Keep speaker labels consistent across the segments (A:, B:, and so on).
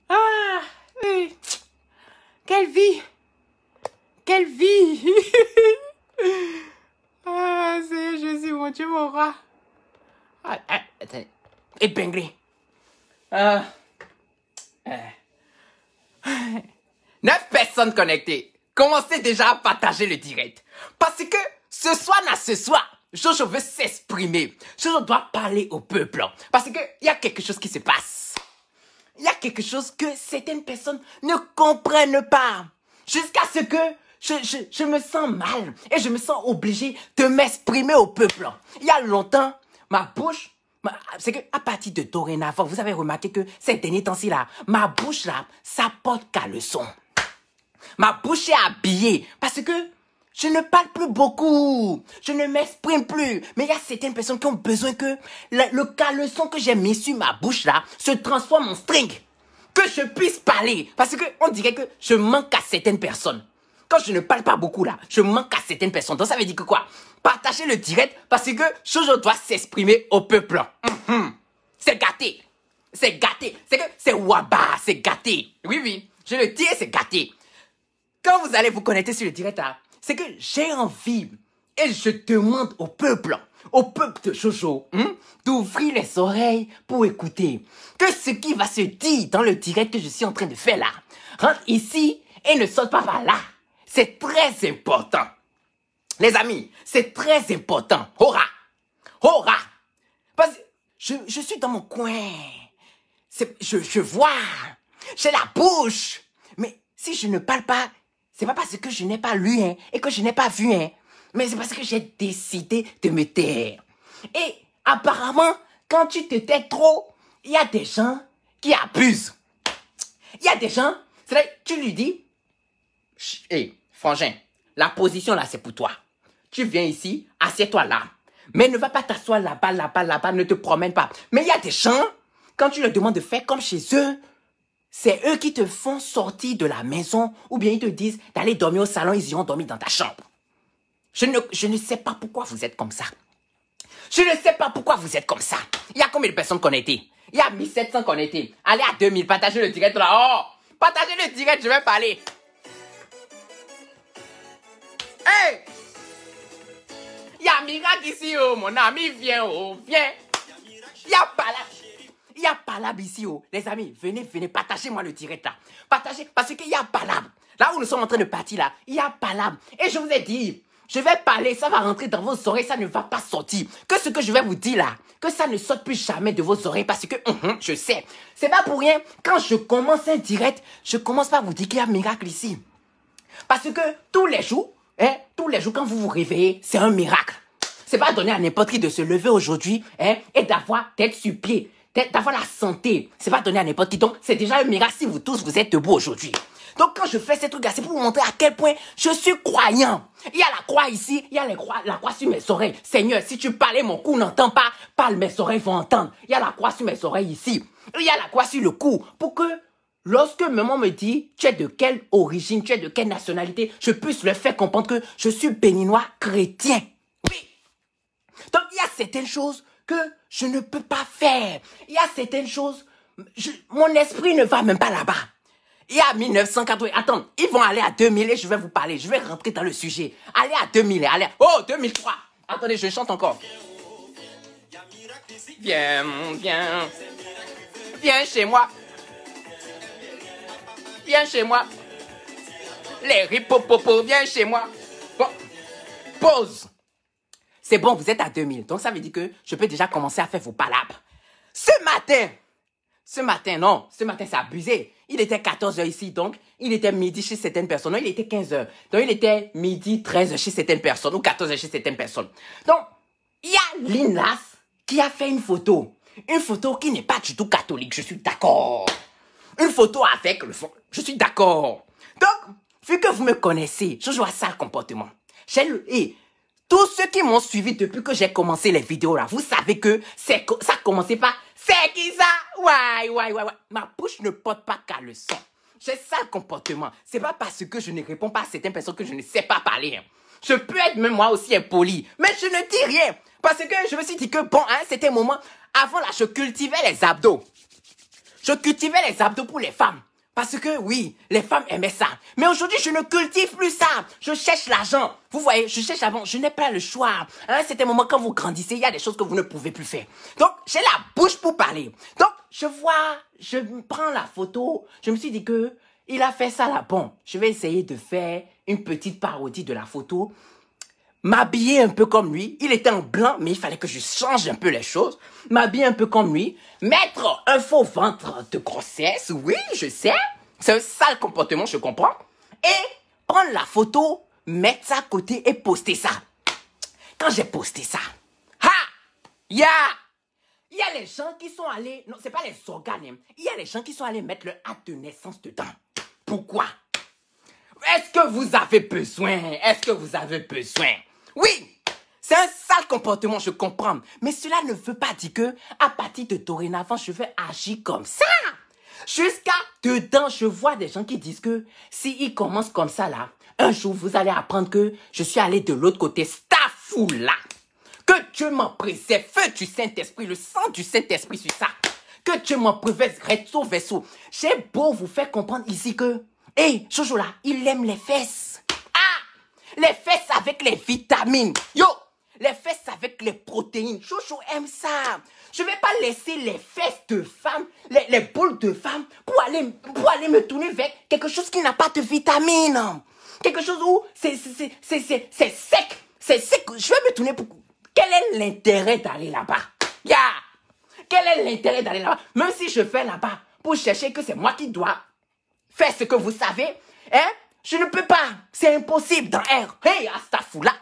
A: Ah, oui. Quelle vie! Quelle vie! Ah, c'est Jésus, mon Dieu, mon roi. Ah, attendez. Épinglé. 9 personnes connectées. Commencez déjà à partager le direct. Parce que ce soir, Jojo veut s'exprimer. Jojo doit parler au peuple. Parce qu'il y a quelque chose qui se passe. Il y a quelque chose que certaines personnes ne comprennent pas. Jusqu'à ce que je me sens mal. Et je me sens obligé de m'exprimer au peuple. Il y a longtemps, ma bouche... C'est qu'à partir de dorénavant, vous avez remarqué que ces derniers temps-ci là, ma bouche là, ça porte caleçon. Ma bouche est habillée parce que je ne parle plus beaucoup. Je ne m'exprime plus. Mais il y a certaines personnes qui ont besoin que le caleçon que j'ai mis sur ma bouche là se transforme en string. Que je puisse parler. Parce que on dirait que je manque à certaines personnes. Quand je ne parle pas beaucoup là, je manque à certaines personnes. Donc ça veut dire que quoi? Partagez le direct parce que Jojo doit s'exprimer au peuple. C'est gâté. C'est gâté. C'est que c'est waba, c'est gâté. Oui, oui. Je le dis, c'est gâté. Quand vous allez vous connecter sur le direct là, c'est que j'ai envie et je demande au peuple de Jojo, d'ouvrir les oreilles pour écouter. Que ce qui va se dire dans le direct que je suis en train de faire là, rentre ici et ne saute pas par là. C'est très important. Les amis, c'est très important. Hora! Hora! Parce que je suis dans mon coin. Je vois. J'ai la bouche. Mais si je ne parle pas, c'est pas parce que je n'ai pas lu et que je n'ai pas vu. Mais c'est parce que j'ai décidé de me taire. Et apparemment, quand tu te tais trop, il y a des gens qui abusent. Il y a des gens, c'est là, tu lui dis, hé, frangin, la position là, c'est pour toi. Tu viens ici, assieds-toi là. Mais ne va pas t'asseoir là-bas, ne te promène pas. Mais il y a des gens, quand tu leur demandes de faire comme chez eux, c'est eux qui te font sortir de la maison ou bien ils te disent d'aller dormir au salon, ils iront dormir dans ta chambre. Je ne sais pas pourquoi vous êtes comme ça. Je ne sais pas pourquoi vous êtes comme ça. Il y a combien de personnes connectées? Il y a 1700 connectés. Allez à 2000, partagez le direct là. Oh, partagez le direct, je vais parler. Hey! Il y a miracle ici, oh, mon ami, viens, oh, viens. Il y a palab. Il y a palab ici, oh. Les amis, venez, partagez-moi le direct là. Partagez, parce qu'il y a palab. Là où nous sommes en train de partir là, il y a palab. Et je vous ai dit, je vais parler, ça va rentrer dans vos oreilles, ça ne va pas sortir. Que ce que je vais vous dire là, que ça ne sorte plus jamais de vos oreilles parce que, je sais. C'est pas pour rien, quand je commence un direct, je commence par vous dire qu'il y a miracle ici. Parce que tous les jours, quand vous vous réveillez, c'est un miracle. C'est pas donné à n'importe qui de se lever aujourd'hui et d'avoir tête sur pied, d'avoir la santé. C'est pas donné à n'importe qui. Donc, c'est déjà un miracle si vous tous, vous êtes debout aujourd'hui. Donc, quand je fais ces trucs-là, c'est pour vous montrer à quel point je suis croyant. Il y a la croix ici, il y a la croix sur mes oreilles. Seigneur, si tu parlais, mon cou n'entend pas, parle, mes oreilles vont entendre. Il y a la croix sur mes oreilles ici. Il y a la croix sur le cou pour que lorsque maman me dit, tu es de quelle origine, tu es de quelle nationalité, je puisse leur faire comprendre que je suis béninois chrétien. Oui. Donc, il y a certaines choses que je ne peux pas faire. Il y a certaines choses, mon esprit ne va même pas là-bas. Il y a 1980, attends, ils vont aller à 2000 et je vais vous parler, je vais rentrer dans le sujet. Allez à 2000, allez, 2003. Attendez, je chante encore. Viens chez moi. Viens chez moi. Les ripopopo, viens chez moi. Bon, pause. C'est bon, vous êtes à 2000. Donc, ça veut dire que je peux déjà commencer à faire vos palabres. Ce matin, c'est abusé. Il était 14h ici, donc il était midi chez certaines personnes. Non, il était 15h. Donc, il était midi 13h chez certaines personnes ou 14h chez certaines personnes. Donc, il y a Linas qui a fait une photo. Une photo qui n'est pas du tout catholique, je suis d'accord. Une photo avec le fond, je suis d'accord. Donc, vu que vous me connaissez, je joue à ça le comportement. Et tous ceux qui m'ont suivi depuis que j'ai commencé les vidéos là, vous savez que ça commençait pas. C'est qui ça? Ouais. Ma bouche ne porte pas caleçon. J'ai ça le comportement. C'est pas parce que je ne réponds pas à certaines personnes que je ne sais pas parler. Je peux être même moi aussi impoli, mais je ne dis rien. Parce que je me suis dit que bon, c'était un moment, Avant là, je cultivais les abdos. Je cultivais les abdos pour les femmes. Parce que oui, les femmes aimaient ça. Mais aujourd'hui, je ne cultive plus ça. Je cherche l'argent. Vous voyez, je cherche l'argent. Je n'ai pas le choix. À un certain moment, quand vous grandissez, il y a des choses que vous ne pouvez plus faire. Donc, j'ai la bouche pour parler. Donc, je prends la photo. Je me suis dit que il a fait ça là. Bon, je vais essayer de faire une petite parodie de la photo. M'habiller un peu comme lui. Il était en blanc, mais il fallait que je change un peu les choses. M'habiller un peu comme lui. Mettre un faux ventre de grossesse. Oui, je sais. C'est un sale comportement, je comprends. Et prendre la photo, mettre ça à côté et poster ça. Quand j'ai posté ça, il y a les gens qui sont allés... Non, c'est pas les organes. Hein. Il y a les gens qui sont allés mettre leur acte de naissance dedans. Pourquoi? Est-ce que vous avez besoin? Est-ce que vous avez besoin? Oui, c'est un sale comportement, je comprends. Mais cela ne veut pas dire que, à partir de dorénavant, je vais agir comme ça. Jusqu'à dedans, je vois des gens qui disent que s'ils commencent comme ça là, un jour, vous allez apprendre que je suis allé de l'autre côté, stafou là. Que Dieu m'en préserve, feu du Saint-Esprit, le sang du Saint-Esprit sur ça. Que Dieu m'en préserve, recto verso. J'ai beau vous faire comprendre ici que, Jojo là, il aime les fesses. Les fesses avec les vitamines. Yo, les fesses avec les protéines. Jojo aime ça. Je vais pas laisser les fesses de femme, les boules de femme pour aller me tourner vers quelque chose qui n'a pas de vitamines. Quelque chose où c'est sec. C'est sec. Je vais me tourner pour... Quel est l'intérêt d'aller là-bas? Quel est l'intérêt d'aller là-bas? Même si je fais là-bas pour chercher que c'est moi qui dois faire ce que vous savez, hein? Je ne peux pas. C'est impossible dans R. Hey, Astafoula.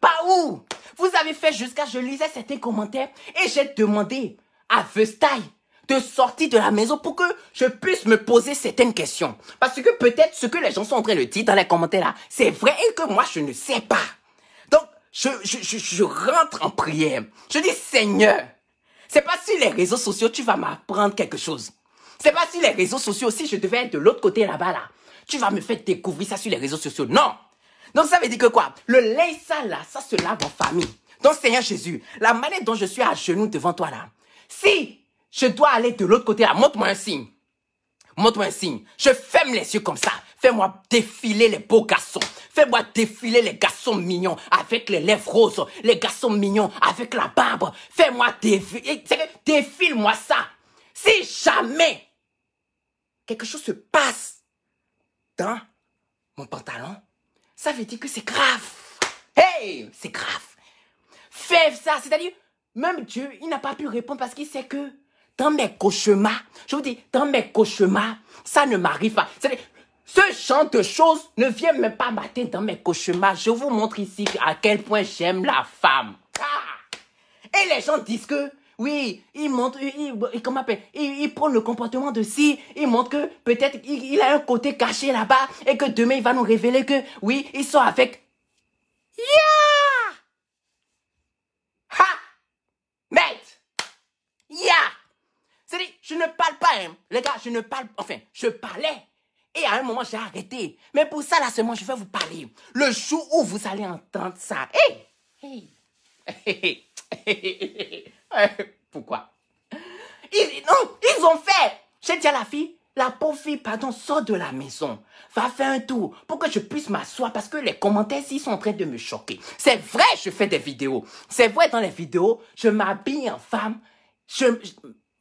A: Pas où? Vous avez fait jusqu'à... Je lisais certains commentaires et j'ai demandé à Vestaille de sortir de la maison pour que je puisse me poser certaines questions. Parce que peut-être ce que les gens sont en train de dire dans les commentaires là, c'est vrai et que moi je ne sais pas. Donc, je rentre en prière. Je dis, Seigneur, c'est pas sur les réseaux sociaux tu vas m'apprendre quelque chose. C'est pas sur les réseaux sociaux, si je devais être de l'autre côté là-bas là, tu vas me faire découvrir ça sur les réseaux sociaux. Non. Donc ça veut dire que quoi? Le linge sale là, ça se lave en famille. Donc Seigneur Jésus, la manière dont je suis à genoux devant toi là, si je dois aller de l'autre côté là, montre-moi un signe. Montre-moi un signe. Je ferme les yeux comme ça. Fais-moi défiler les beaux garçons. Fais-moi défiler les garçons mignons avec les lèvres roses. Les garçons mignons avec la barbe. Fais-moi défiler. Défile-moi ça. Si jamais quelque chose se passe dans mon pantalon, ça veut dire que c'est grave. Hey, c'est grave. Fais ça, c'est-à-dire, même Dieu, il n'a pas pu répondre parce qu'il sait que dans mes cauchemars, je vous dis, dans mes cauchemars, ça ne m'arrive pas. C'est-à-dire, ce genre de choses ne vient même pas m'atteindre dans mes cauchemars. Je vous montre ici à quel point j'aime la femme. Et les gens disent que, oui, il prend le comportement de si, il montre que peut-être il a un côté caché là-bas et que demain il va nous révéler que, oui, il sort avec... Ha! Mate! C'est-à-dire, je ne parle pas, hein. Les gars, je ne parle... Enfin, je parlais. Et à un moment, j'ai arrêté. Mais pour ça, là seulement, je vais vous parler. Le jour où vous allez entendre ça... Pourquoi? Ils ont fait. J'ai dit à la fille, la pauvre fille, pardon, sors de la maison. Va faire un tour pour que je puisse m'asseoir parce que les commentaires ici sont en train de me choquer. C'est vrai, je fais des vidéos. C'est vrai, dans les vidéos, je m'habille en femme.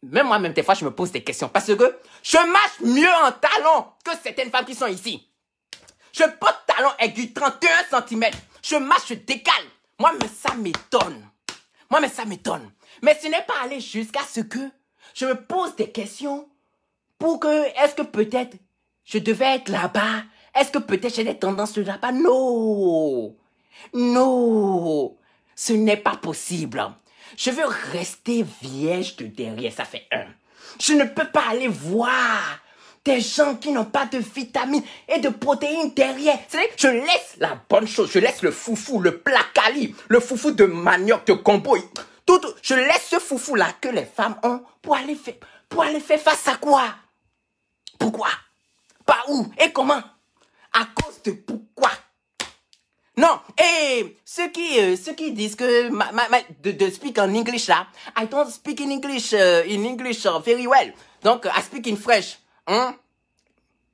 A: Même moi-même, des fois, je me pose des questions parce que je marche mieux en talons que certaines femmes qui sont ici. Je porte talons aigus 31 cm. Je marche, je décale. Moi-même, ça m'étonne. Moi-même, ça m'étonne. Mais ce n'est pas aller jusqu'à ce que je me pose des questions pour que, est-ce que peut-être je devais être là-bas? Est-ce que peut-être j'ai des tendances de là-bas? Non. Non. Ce n'est pas possible. Je veux rester vierge de derrière, ça fait un. Je ne peux pas aller voir des gens qui n'ont pas de vitamines et de protéines derrière. C'est-à-dire, je laisse la bonne chose, je laisse le foufou, le placali, le foufou de manioc, de combo, tout, je laisse ce foufou-là que les femmes ont pour aller faire face à quoi? Pourquoi? Pas où et comment? À cause de pourquoi? Non, et ceux qui disent que de speak en English là, I don't speak in English very well. Donc, I speak in French.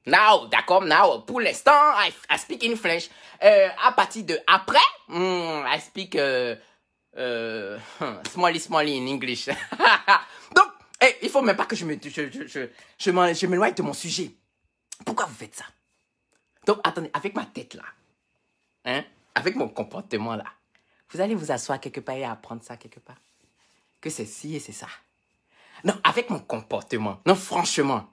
A: Now, d'accord, now, pour l'instant, I speak in French. À partir de après, I speak smally in English. Donc, il faut même pas que je m'éloigne de mon sujet. Pourquoi vous faites ça? Donc, attendez, avec ma tête là, hein, avec mon comportement là, vous allez vous asseoir quelque part et apprendre ça quelque part. Que c'est ci et c'est ça. Non, avec mon comportement, non, franchement,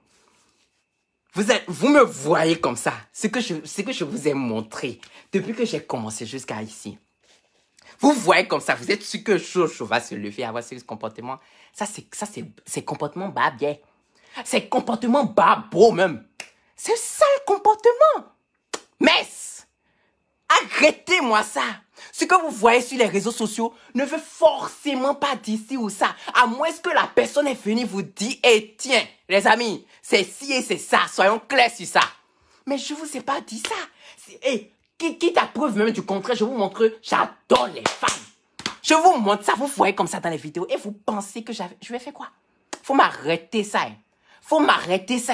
A: vous me voyez comme ça. Ce que je vous ai montré depuis que j'ai commencé jusqu'à ici. Vous voyez comme ça, vous êtes sûr que Jojo va se lever, avoir ce comportement. C'est comportement bas bien. C'est comportement bas beau même. C'est ça le comportement. Mais arrêtez-moi ça. Ce que vous voyez sur les réseaux sociaux ne veut forcément pas dire ci ou ça. À moins que la personne est venue vous dire, tiens, les amis, c'est ci et c'est ça. Soyons clairs sur ça. Mais je vous ai pas dit ça. Quitte à preuve même du contraire, je vous montre, j'adore les femmes. Je vous montre ça, vous voyez comme ça dans les vidéos et vous pensez que je vais faire quoi? Faut m'arrêter ça. Faut m'arrêter ça.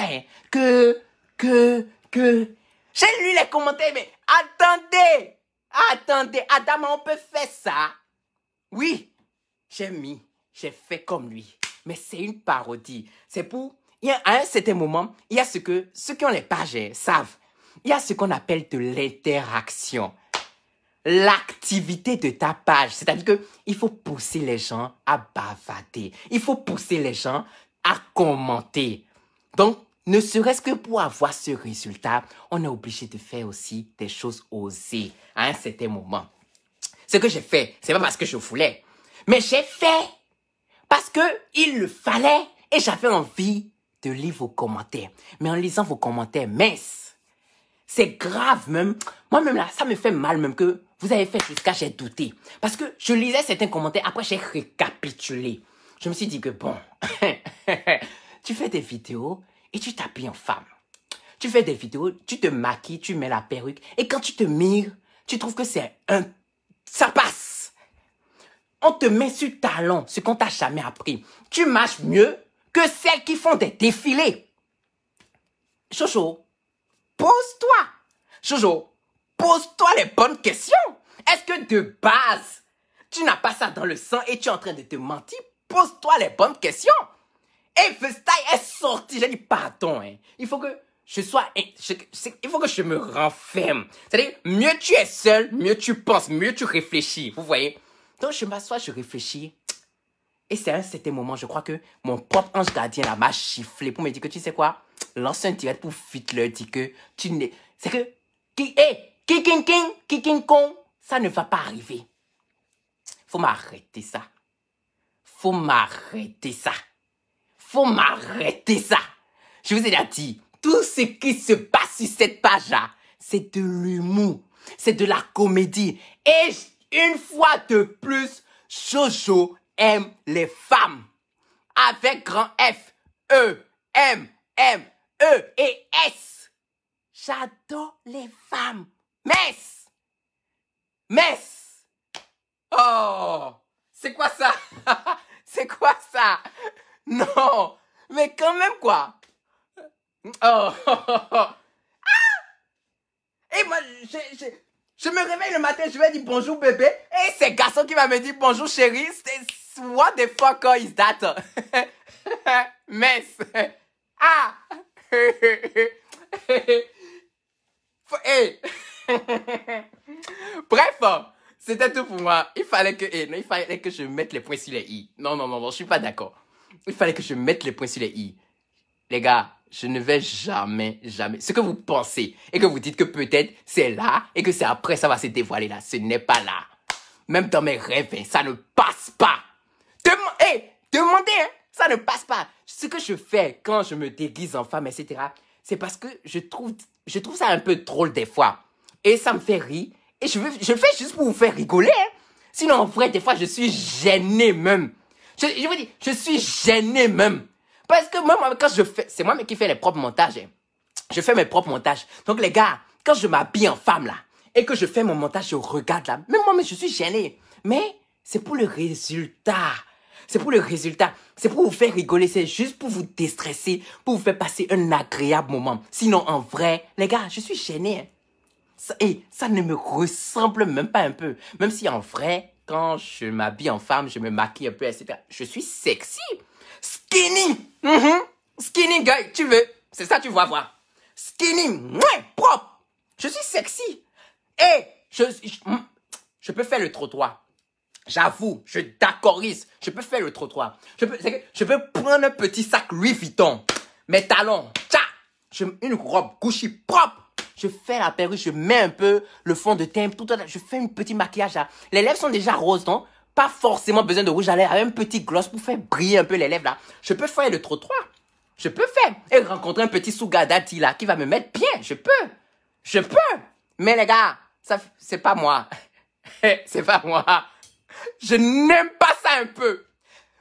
A: J'ai lu les commentaires, mais attendez, Adam, on peut faire ça? Oui, j'ai fait comme lui. Mais c'est une parodie. C'est pour, à un certain moment, il y a ceux qui ont les pages savent. Il y a ce qu'on appelle de l'interaction. L'activité de ta page. C'est-à-dire que il faut pousser les gens à bavader. Il faut pousser les gens à commenter. Donc, ne serait-ce que pour avoir ce résultat, on est obligé de faire aussi des choses osées à un certain moment. Ce que j'ai fait, c'est pas parce que je voulais, mais j'ai fait parce que il le fallait et j'avais envie de lire vos commentaires. Mais en lisant vos commentaires, mince, c'est grave même. Moi-même là, ça me fait mal même que vous avez fait jusqu'à j'ai douté. Parce que je lisais certains commentaires, après j'ai récapitulé. Je me suis dit que bon, tu fais des vidéos et tu t'habilles en femme. Tu fais des vidéos, tu te maquilles, tu mets la perruque. Et quand tu te mires, tu trouves que ça passe. On te met sur talon, ce qu'on t'a jamais appris. Tu marches mieux que celles qui font des défilés. Jojo, pose-toi. Jojo, pose-toi les bonnes questions. Est-ce que de base, tu n'as pas ça dans le sang et tu es en train de te mentir? Pose-toi les bonnes questions. Et Verstappen est sorti. J'ai dit pardon. Il faut que je sois... il faut que je me renferme. C'est-à-dire, mieux tu es seul, mieux tu penses, mieux tu réfléchis. Vous voyez? Donc, je m'assois, je réfléchis. Et c'est à un certain moment, je crois que mon propre ange gardien là m'a chifflé pour me dire que tu sais quoi? Lance un direct pour vite leur dire que tu n'es... C'est que... Kiking kong, ça ne va pas arriver. Faut m'arrêter ça. Faut m'arrêter ça. Faut m'arrêter ça. Je vous ai déjà dit, tout ce qui se passe sur cette page-là, c'est de l'humour. C'est de la comédie. Et une fois de plus, Jojo aime les femmes. Avec grand F, E, M, E et S. J'adore les femmes. Mess. Oh, c'est quoi ça? C'est quoi ça? Non, mais quand même quoi. Oh. Ah! Et moi, je me réveille le matin, je vais dire bonjour bébé. Et c'est garçon qui va me dire bonjour chérie. What the fuck is that? Mess. Ah. Hey. Bref, c'était tout pour moi. Il fallait que je mette les points sur les i. Non, je suis pas d'accord. Il fallait que je mette les points sur les i. Les gars, je ne vais jamais. Ce que vous pensez et que vous dites que peut-être c'est là et que c'est après ça va se dévoiler là, ce n'est pas là. Même dans mes rêves, ça ne passe pas. Demandez, ça ne passe pas. Ce que je fais quand je me déguise en femme, etc., c'est parce que je trouve ça un peu drôle des fois. Et ça me fait rire. Et je le fais juste pour vous faire rigoler. Sinon, en vrai, des fois, je suis gêné même. Je vous dis, je suis gêné même. Parce que moi, quand je fais... C'est moi qui fais les propres montages. Je fais mes propres montages. Donc, les gars, quand je m'habille en femme, là, et que je fais mon montage, je regarde là. Même moi, mais je suis gêné. Mais c'est pour le résultat. C'est pour le résultat. C'est pour vous faire rigoler. C'est juste pour vous déstresser, pour vous faire passer un agréable moment. Sinon, en vrai, les gars, je suis gêné. Hein. Ça ne me ressemble même pas un peu. Même si en vrai, quand je m'habille en femme, je me maquille un peu, etc. Je suis sexy. Skinny. Skinny guy, tu veux. C'est ça, tu vas voir. Skinny, propre. Je suis sexy. Et je peux faire le trottoir. J'avoue, je d'accorise. Je peux faire le trottoir. Je peux prendre un petit sac Louis Vuitton. Mes talons. Une robe Gucci propre. Je fais la perruque, je mets un peu le fond de teint, je fais un petit maquillage là. Les lèvres sont déjà roses, non? Pas forcément besoin de rouge à lèvres, un petit gloss pour faire briller un peu les lèvres là. Je peux faire le trottoir. Je peux faire. Et rencontrer un petit sugar daddy là qui va me mettre bien. Je peux. Mais les gars, ça, c'est pas moi. C'est pas moi. Je n'aime pas ça un peu.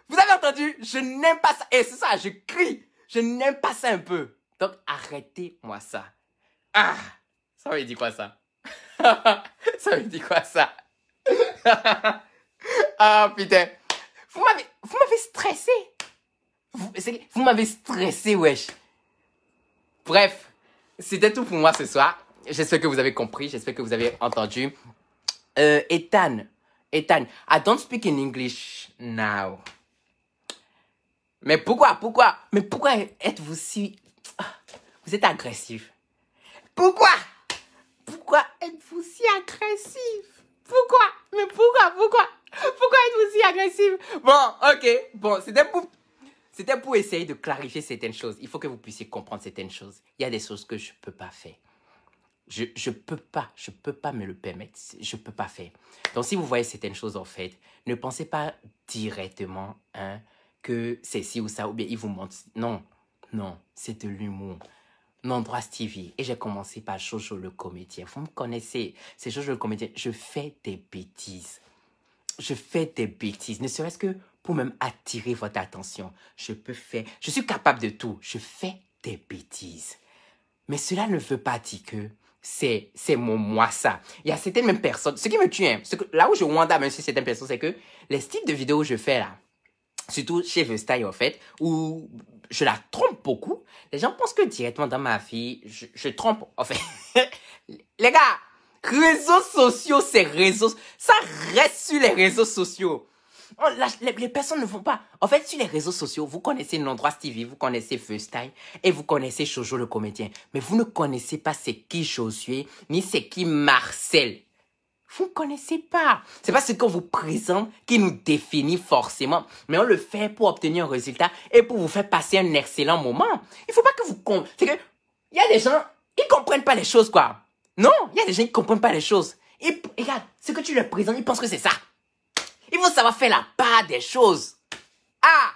A: Vous avez entendu? Je n'aime pas ça. Et c'est ça, je crie. Je n'aime pas ça un peu. Donc arrêtez-moi ça. Ah, ça veut dire quoi ça? Ça veut dire quoi ça? Ah putain. Vous m'avez stressé. Vous m'avez stressé, wesh. Bref, c'était tout pour moi ce soir. J'espère que vous avez compris, j'espère que vous avez entendu. Ethan, I don't speak in English now. Mais pourquoi êtes-vous si... Vous êtes agressif. Pourquoi êtes-vous si agressif? Pourquoi êtes-vous si agressif? Bon, ok. Bon, c'était pour essayer de clarifier certaines choses. Il faut que vous puissiez comprendre certaines choses. Il y a des choses que je peux pas faire. Je peux pas me le permettre. Je peux pas faire. Donc, si vous voyez certaines choses, en fait, ne pensez pas directement que c'est ci ou ça, ou bien ils vous mentent. Non, c'est de l'humour. Nondroit TV. Et j'ai commencé par Jojo le comédien. Vous me connaissez, c'est Jojo le comédien. Je fais des bêtises. Ne serait-ce que pour même attirer votre attention. Je suis capable de tout. Je fais des bêtises. Mais cela ne veut pas dire que c'est moi ça. Il y a certaines mêmes personnes. Ce qui me tue, hein, là où je wanda même si certaines personnes, c'est que les styles de vidéos que je fais là, surtout chez VStyle en fait, où je la trompe beaucoup, les gens pensent que directement dans ma vie, je trompe. En fait, les gars, réseaux sociaux, ça reste sur les réseaux sociaux. Les personnes ne vont pas. En fait, sur les réseaux sociaux, vous connaissez Nondroit TV, vous connaissez VStyle et vous connaissez Jojo le comédien. Mais vous ne connaissez pas c'est qui Josué, ni c'est qui Marcel. Vous ne connaissez pas. C'est pas ce qu'on vous présente qui nous définit forcément. Mais on le fait pour obtenir un résultat et pour vous faire passer un excellent moment. Il faut pas que vous... C'est que, il y a des gens, ils comprennent pas les choses, quoi. Non, il y a des gens qui comprennent pas les choses. Et regarde, ce que tu leur présentes, ils pensent que c'est ça. Il faut savoir faire la part des choses. Ah!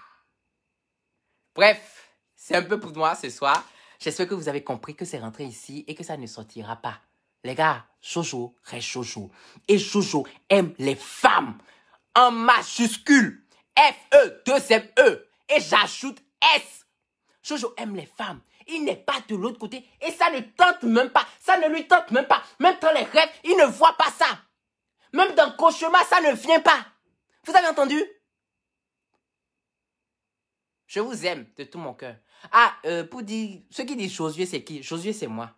A: Bref, c'est un peu pour moi ce soir. J'espère que vous avez compris que c'est rentré ici et que ça ne sortira pas. Les gars, Jojo reste Jojo. Et Jojo aime les femmes. En majuscule. F-E, 2-M-E. Et j'ajoute S. Jojo aime les femmes. Il n'est pas de l'autre côté. Et ça ne tente même pas. Ça ne lui tente même pas. Même dans les rêves, il ne voit pas ça. Même dans le cauchemar, ça ne vient pas. Vous avez entendu? Je vous aime de tout mon cœur. Ah, pour dire, ceux qui disent Josué, c'est qui? Josué, c'est moi.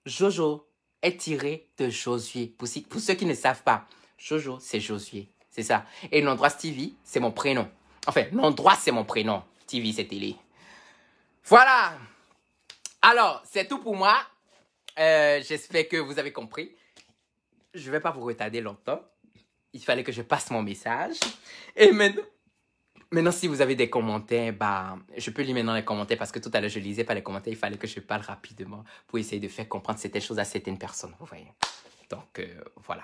A: Jojo est tiré de Josué. Pour ceux qui ne savent pas, Jojo, c'est Josué. C'est ça. Et Nondroit TV, c'est mon prénom. Enfin, Nondroit, c'est mon prénom. TV, c'est télé. Voilà. Alors, c'est tout pour moi. J'espère que vous avez compris. Je ne vais pas vous retarder longtemps. Il fallait que je passe mon message. Et maintenant, si vous avez des commentaires, bah, je peux lire maintenant les commentaires parce que tout à l'heure, je lisais pas les commentaires. Il fallait que je parle rapidement pour essayer de faire comprendre certaines choses à certaines personnes. Vous voyez. Donc, voilà.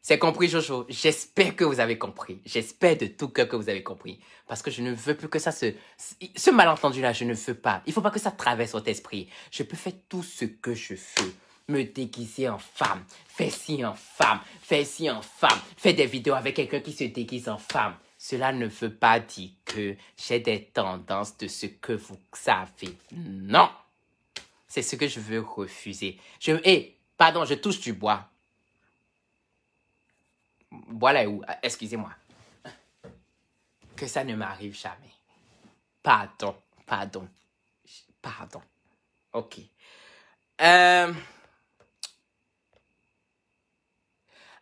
A: C'est compris, Jojo. J'espère que vous avez compris. J'espère de tout cœur que vous avez compris. Parce que je ne veux plus que ça ce malentendu-là, je ne veux pas. Il ne faut pas que ça traverse votre esprit. Je peux faire tout ce que je fais. Me déguiser en femme. Faire ci en femme. Faire ci en femme. Faire des vidéos avec quelqu'un qui se déguise en femme. Cela ne veut pas dire que j'ai des tendances de ce que vous savez. Non. C'est ce que je veux refuser. Pardon, je touche du bois. Voilà où. Excusez-moi. Que ça ne m'arrive jamais. Pardon. Pardon. Pardon. Ok.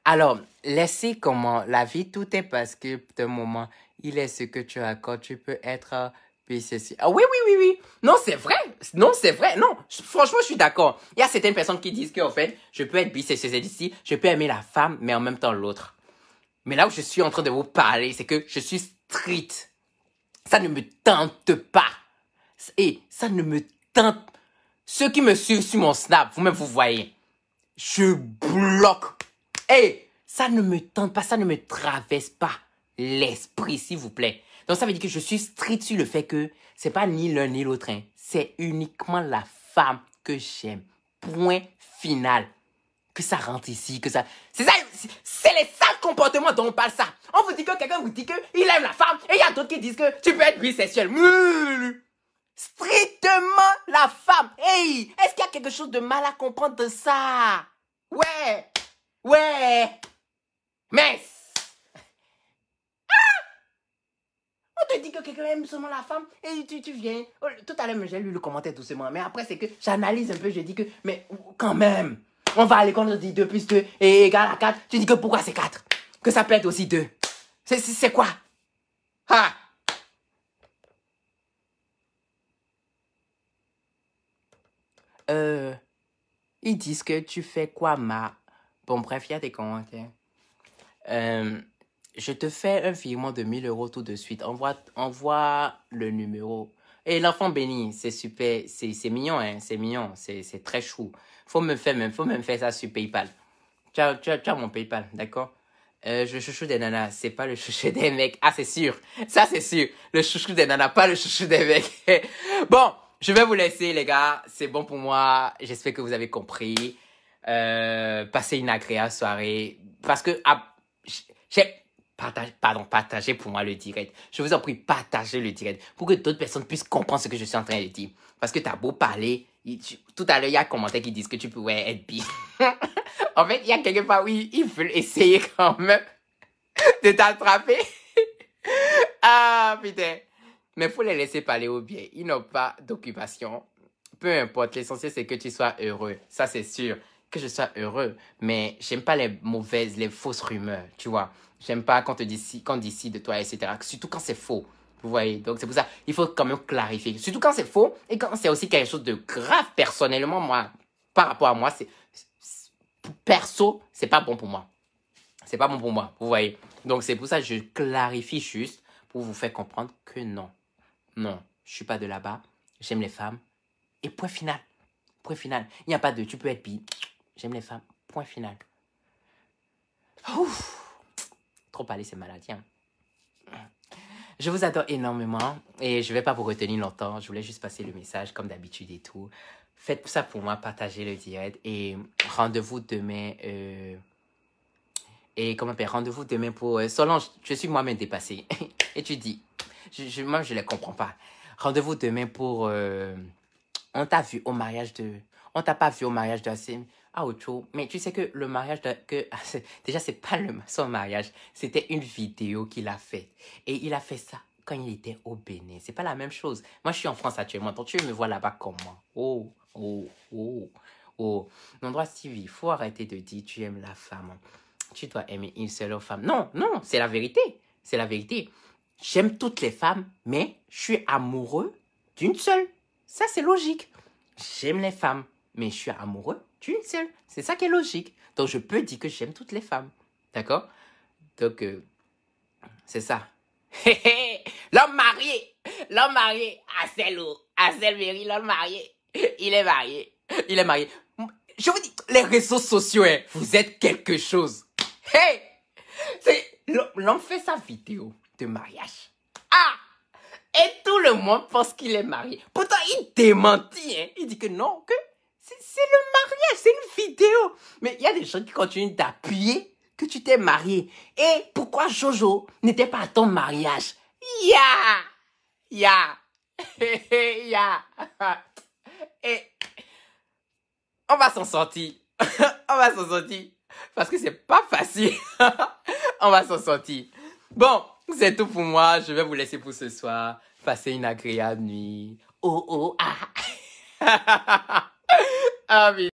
A: Alors, laissez comment la vie, tout est parce que d'un moment, il est ce que tu as quand tu peux être bisexuel. Ah oui, oui, oui, oui. Non, c'est vrai. Non, c'est vrai. Non, franchement, je suis d'accord. Il y a certaines personnes qui disent qu'en fait, je peux être bisexuel ici, je peux aimer la femme, mais en même temps l'autre. Mais là où je suis en train de vous parler, c'est que je suis strict. Ça ne me tente pas. Et ça ne me tente. Ceux qui me suivent sur mon Snap, vous-même, vous voyez. Je bloque. Hey, ça ne me tente pas, ça ne me traverse pas l'esprit, s'il vous plaît. Donc, ça veut dire que je suis strict sur le fait que c'est pas ni l'un ni l'autre. Hein. C'est uniquement la femme que j'aime. Point final. Que ça rentre ici, que ça... C'est ça, c'est les sales comportements dont on parle ça. On vous dit que quelqu'un vous dit qu'il aime la femme et il y a d'autres qui disent que tu peux être bisexuel. Strictement la femme. Hey, est-ce qu'il y a quelque chose de mal à comprendre de ça? Ouais, ouais. Mais... On te dit que quelqu'un aime seulement la femme et tu viens. Tout à l'heure, j'ai lu le commentaire doucement. Mais après, c'est que j'analyse un peu, je dis que... Mais quand même... On va à l'école, on dit 2 plus 2 est égal à 4. Tu dis que pourquoi c'est 4? Que ça peut être aussi 2. C'est quoi? Ah! Ils disent que tu fais quoi, ma... Bon, bref, il y a des commentaires. Je te fais un virement de 1000 € tout de suite. Envoie le numéro. Et l'enfant béni, c'est super. C'est mignon, hein. C'est mignon. C'est très chou. Faut me faire ça sur PayPal. Tu as mon PayPal, d'accord? Le chouchou des nanas, c'est pas le chouchou des mecs. Ah, c'est sûr. Ça, c'est sûr. Le chouchou des nanas, pas le chouchou des mecs. Bon, je vais vous laisser, les gars. C'est bon pour moi. J'espère que vous avez compris. Passez une agréable soirée. Parce que, j'ai... Partagez pour moi le direct. Je vous en prie, partagez le direct pour que d'autres personnes puissent comprendre ce que je suis en train de dire. Parce que t'as beau parler, tout à l'heure, il y a des commentaires qui disent que tu pourrais être bi. En fait, il y a quelque part où ils veulent essayer quand même de t'attraper. Ah, putain. Mais il faut les laisser parler au bien. Ils n'ont pas d'occupation. Peu importe, l'essentiel, c'est que tu sois heureux. Ça, c'est sûr. Que je sois heureux. Mais j'aime pas les mauvaises, les fausses rumeurs, tu vois. J'aime pas qu'on dit ci de toi, etc. Surtout quand c'est faux. Vous voyez? Donc, c'est pour ça, il faut quand même clarifier. Surtout quand c'est faux et quand c'est aussi quelque chose de grave. Personnellement, moi, par rapport à moi, perso, c'est pas bon pour moi. C'est pas bon pour moi, vous voyez. Donc, c'est pour ça que je clarifie juste pour vous faire comprendre que non. Non, je suis pas de là-bas. J'aime les femmes. Et point final. Point final. Il n'y a pas de tu peux être bi. J'aime les femmes. Point final. Ouf. Trop parler, c'est maladie. Hein. Je vous adore énormément et je ne vais pas vous retenir longtemps. Je voulais juste passer le message comme d'habitude et tout. Faites ça pour moi, partagez le direct et rendez-vous demain. Rendez-vous demain pour Solange. Je suis moi-même dépassé. Et tu dis, moi je ne les comprends pas. Rendez-vous demain pour. On t'a vu au mariage de. On t'a pas vu au mariage de Assim. Ah, autre chose. Mais tu sais que le mariage de... déjà, c'est pas son mariage. C'était une vidéo qu'il a faite. Et il a fait ça quand il était au Bénin. C'est pas la même chose. Moi, je suis en France actuellement. Donc, tu me vois là-bas comment? Oh, oh, oh, oh. Non, droit, Stevie, il faut arrêter de dire tu aimes la femme. Tu dois aimer une seule femme. Non, non, c'est la vérité. C'est la vérité. J'aime toutes les femmes, mais je suis amoureux d'une seule. Ça, c'est logique. J'aime les femmes, mais je suis amoureux d'une seule. C'est ça qui est logique. Donc, je peux dire que j'aime toutes les femmes. D'accord? Donc, c'est ça. L'homme marié. L'homme marié. Asel Berry, l'homme marié. Il est marié. Il est marié. Je vous dis, les réseaux sociaux, hein, vous êtes quelque chose. Hey! L'homme fait sa vidéo de mariage. Ah! Et tout le monde pense qu'il est marié. Pourtant, il démentit. Hein. Il dit que non, que c'est le mariage, c'est une vidéo. Mais il y a des gens qui continuent d'appuyer que tu t'es marié. Et pourquoi Jojo n'était pas à ton mariage? Ya. Et on va s'en sortir. On va s'en sortir. Parce que c'est pas facile. On va s'en sortir. Bon, c'est tout pour moi. Je vais vous laisser pour ce soir. Passez une agréable nuit. Oh, oh, ah. Ah oui.